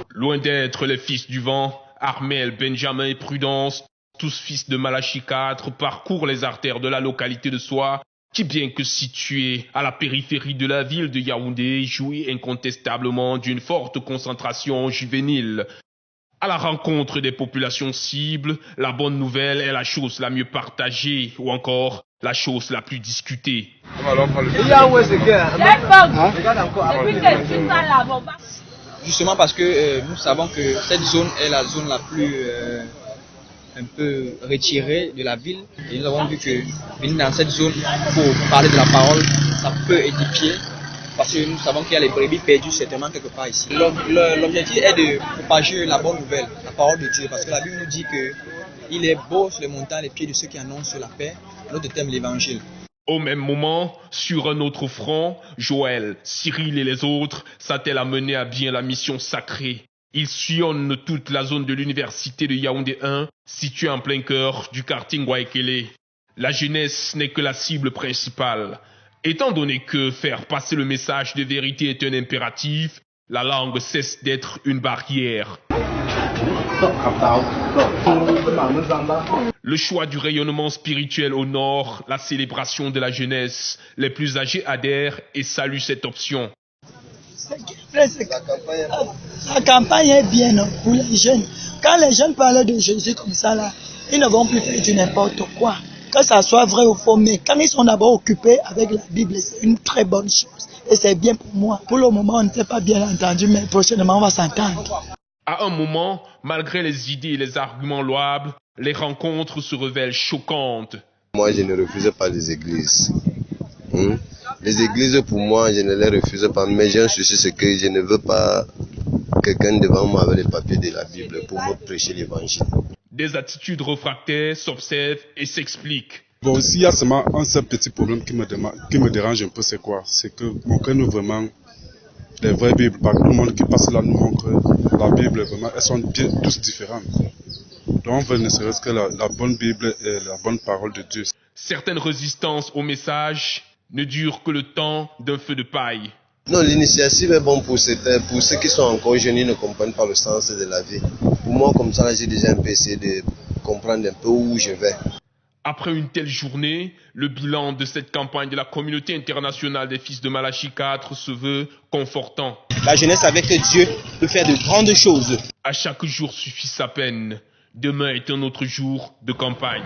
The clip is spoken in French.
Loin d'être les fils du vent, Armel, Benjamin et Prudence, tous fils de Malachi IV, parcourent les artères de la localité de Soa, qui bien que située à la périphérie de la ville de Yaoundé, jouit incontestablement d'une forte concentration juvénile. À la rencontre des populations cibles, la bonne nouvelle est la chose la mieux partagée ou encore la chose la plus discutée. Justement parce que nous savons que cette zone est la zone la plus un peu retirée de la ville. Et nous avons vu que venir dans cette zone pour parler de la parole, ça peut édifier. Parce que nous savons qu'il y a les brebis perdues certainement quelque part ici. L'objectif est de propager la bonne nouvelle, la parole de Dieu. Parce que la Bible nous dit qu'il est beau sur les montagnes, les pieds de ceux qui annoncent la paix. Notre thème, l'évangile. Au même moment, sur un autre front, Joël, Cyril et les autres s'attellent à mener à bien la mission sacrée. Ils sillonnent toute la zone de l'université de Yaoundé 1, située en plein cœur du quartier Ngwaekele. La jeunesse n'est que la cible principale. Étant donné que faire passer le message de vérité est un impératif, la langue cesse d'être une barrière. Le choix du rayonnement spirituel honore la célébration de la jeunesse. Les plus âgés adhèrent et saluent cette option. La campagne est bien pour les jeunes. Quand les jeunes parlent de Jésus comme ça, là, ils ne vont plus faire du n'importe quoi. Que ça soit vrai ou faux, mais quand ils sont d'abord occupés avec la Bible, c'est une très bonne chose. Et c'est bien pour moi. Pour le moment, on ne s'est pas bien entendu, mais prochainement, on va s'entendre. À un moment, malgré les idées et les arguments louables, les rencontres se révèlent choquantes. Moi, je ne refuse pas les églises. Les églises, pour moi, je ne les refuse pas. Mais j'ai un souci, c'est que je ne veux pas quelqu'un devant moi avec les papiers de la Bible pour me prêcher l'évangile. Des attitudes réfractaires s'observent et s'expliquent. Bon, s'il y a seulement un seul petit problème qui me dérange un peu, c'est quoi? C'est que montrez-nous vraiment les vraies Bibles. Parce que tout le monde qui passe là nous montre la Bible, vraiment, elles sont tous différentes. Donc on veut ne serait-ce que la bonne Bible et la bonne parole de Dieu. Certaines résistances au message ne durent que le temps d'un feu de paille. Non, l'initiative est bonne pour ceux qui sont encore jeunes, ils ne comprennent pas le sens de la vie. Pour moi, comme ça, j'ai déjà un peu essayé de comprendre un peu où je vais. Après une telle journée, le bilan de cette campagne de la communauté internationale des fils de Malachi IV se veut confortant. La jeunesse avec Dieu peut faire de grandes choses. À chaque jour suffit sa peine. Demain est un autre jour de campagne.